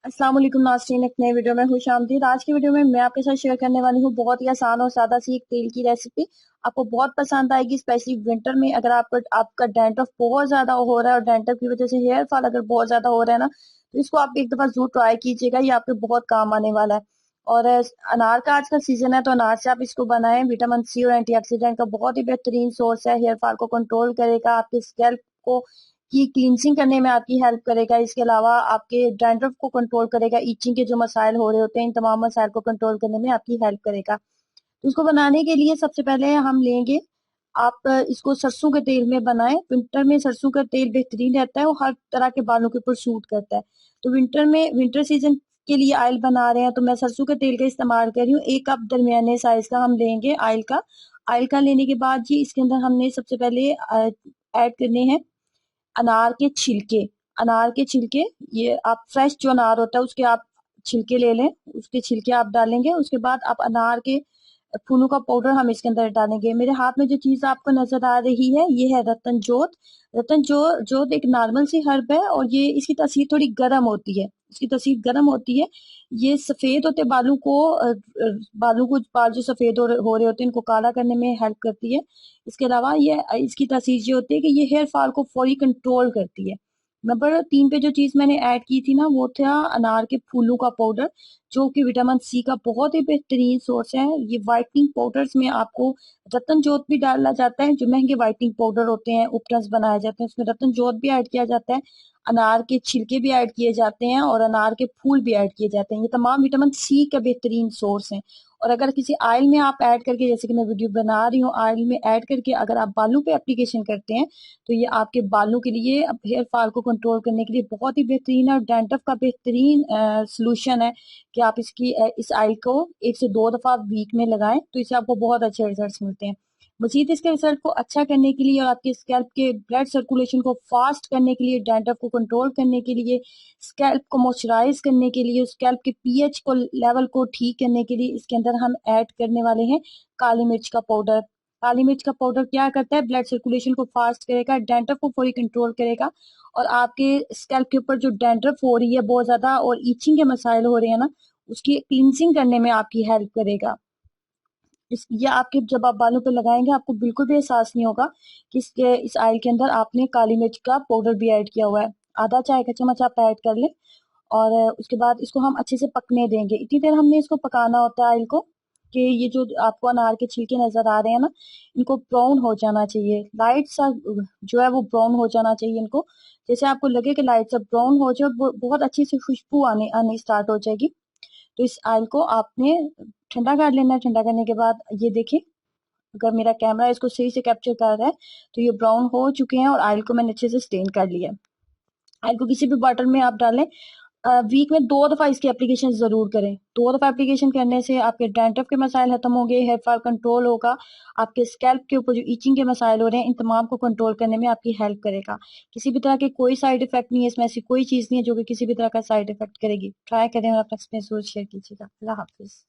अस्सलाम वालेकुम नाज़रीन, एक नए वीडियो में खुशामदीद। आज की वीडियो में मैं आपके साथ शेयर करने वाली हूँ बहुत ही आसान और सादा सी एक तेल की रेसिपी। आपको बहुत पसंद आएगी, स्पेशली विंटर में। अगर आपका डैंड्रफ बहुत ज्यादा हो रहा है और डैंड्रफ की वजह से हेयर फॉल अगर बहुत ज्यादा हो रहा है ना, तो इसको आप एक दफा जरूर ट्राई कीजिएगा, ये आपके बहुत काम आने वाला है। और अनार का आजकल सीजन है, तो अनार से आप इसको बनाएं। विटामिन सी और एंटीऑक्सीडेंट का बहुत ही बेहतरीन सोर्स है, हेयर फॉल को कंट्रोल करेगा, आपके स्कैल्प को की क्लींसिंग करने में आपकी हेल्प करेगा। इसके अलावा आपके डैंड्रफ को कंट्रोल करेगा, इचिंग के जो मसाइल हो रहे होते हैं इन तमाम मसाइल को कंट्रोल करने में आपकी हेल्प करेगा। तो इसको बनाने के लिए सबसे पहले हम लेंगे, आप इसको सरसों के तेल में बनाएं। विंटर में सरसों का तेल बेहतरीन रहता है, वो हर तरह के बालों के ऊपर सूट करता है। तो विंटर सीजन के लिए ऑयल बना रहे हैं, तो मैं सरसों के तेल का इस्तेमाल कर रही हूँ। 1 कप दरमियाने साइज का हम लेंगे ऑयल का। ऑयल का लेने के बाद जी इसके अंदर हमने सबसे पहले ऐड करने हैं अनार के छिलके। अनार के छिलके, ये आप फ्रेश जो अनार होता है उसके आप छिलके ले लें, उसके छिलके आप डालेंगे। उसके बाद आप अनार के फूलों का पाउडर हम इसके अंदर डालेंगे। मेरे हाथ में जो चीज आपको नजर आ रही है ये है रतन जोत। रतन जोत एक नॉर्मल सी हर्ब है और ये इसकी तासीर थोड़ी गर्म होती है। इसकी तासीर गर्म होती है। ये सफेद होते बाल जो सफेद हो रहे होते हैं इनको काला करने में हेल्प करती है। इसके अलावा ये इसकी तासीर ये होती है कि ये हेयर फॉल को फौरी कंट्रोल करती है। नंबर 3 पे जो चीज मैंने ऐड की थी ना, वो था अनार के फूलों का पाउडर, जो कि विटामिन सी का बहुत ही बेहतरीन सोर्स है। ये व्हाइटनिंग पाउडर्स में आपको रतन जोत भी डाला जाता है, जो महंगे व्हाइटनिंग पाउडर होते हैं, उपटन्स बनाए जाते हैं, उसमें रतन जोत भी ऐड किया जाता है। अनार के छिलके भी ऐड किए जाते हैं और अनार के फूल भी ऐड किए जाते हैं। ये तमाम विटामिन सी का बेहतरीन सोर्स है। और अगर किसी ऑयल में आप ऐड करके, जैसे कि मैं वीडियो बना रही हूँ, ऑयल में ऐड करके अगर आप बालों पे एप्लीकेशन करते हैं, तो ये आपके बालों के लिए, हेयर फॉल को कंट्रोल करने के लिए बहुत ही बेहतरीन है और डैंड्रफ का बेहतरीन सोल्यूशन है कि आप इस ऑयल को 1 से 2 दफा वीक में लगाएं, तो इससे आपको बहुत अच्छे रिजल्ट मिलते हैं। मजीद इसके रिजल्ट को अच्छा करने के लिए और आपके स्कैल्प के ब्लड सर्कुलेशन को फास्ट करने के लिए, डैंड्रफ को कंट्रोल करने के लिए, स्कैल्प को मॉइस्चराइज करने के लिए, स्कैल्प के पीएच को लेवल को ठीक करने के लिए, इसके अंदर हम ऐड करने वाले हैं काली मिर्च का पाउडर। काली मिर्च का पाउडर क्या करता है? ब्लड सर्कुलेशन को फास्ट करेगा, डैंड्रफ को पूरी कंट्रोल करेगा और आपके स्कैल्प के ऊपर जो डैंड्रफ हो रही है बहुत ज्यादा और ईचिंग के मसाइल हो रहे हैं ना, उसकी क्लींसिंग करने में आपकी हेल्प करेगा। ये आपके जब आप बालों पे लगाएंगे आपको बिल्कुल भी एहसास नहीं होगा कि इस ऑयल के अंदर आपने काली मिर्च का पाउडर भी ऐड किया हुआ है। आधा चाय का चम्मच आप ऐड कर लें और उसके बाद इसको हम अच्छे से पकने देंगे। इतनी देर हमने इसको पकाना होता है ऑयल को, कि ये जो आपको अनार के छिलके नजर आ रहे हैं ना, इनको ब्राउन हो जाना चाहिए, लाइट सा जो है वो ब्राउन हो जाना चाहिए इनको। जैसे आपको लगे कि लाइट सा ब्राउन हो जाए, बहुत अच्छी सी खुशबू आने आने स्टार्ट हो जाएगी। तो इस ऑयल को आपने ठंडा कर लेना है। ठंडा करने के बाद ये देखिए, अगर मेरा कैमरा इसको सही से कैप्चर कर रहा है, तो ये ब्राउन हो चुके हैं और ऑयल को मैंने अच्छे से स्टेन कर लिया। ऑयल को किसी भी बॉटल में आप डालें। वीक में 2 दफा इसकी एप्लीकेशन जरूर करें। 2 दफा एप्लीकेशन करने से आपके डैंड्रफ के मसाइल खत्म होंगे, हेयर फॉल कंट्रोल होगा, आपके स्कैल्प के ऊपर जो ईचिंग के मसाइल हो रहे हैं इन तमाम को कंट्रोल करने में आपकी हेल्प करेगा। किसी भी तरह के कोई साइड इफेक्ट नहीं है इसमें, ऐसी कोई चीज नहीं है जो कि किसी भी तरह का साइड इफेक्ट करेगी। ट्राई करें और अपना एक्सपीरियंस शेयर कीजिएगा। अल्लाह हाफिज।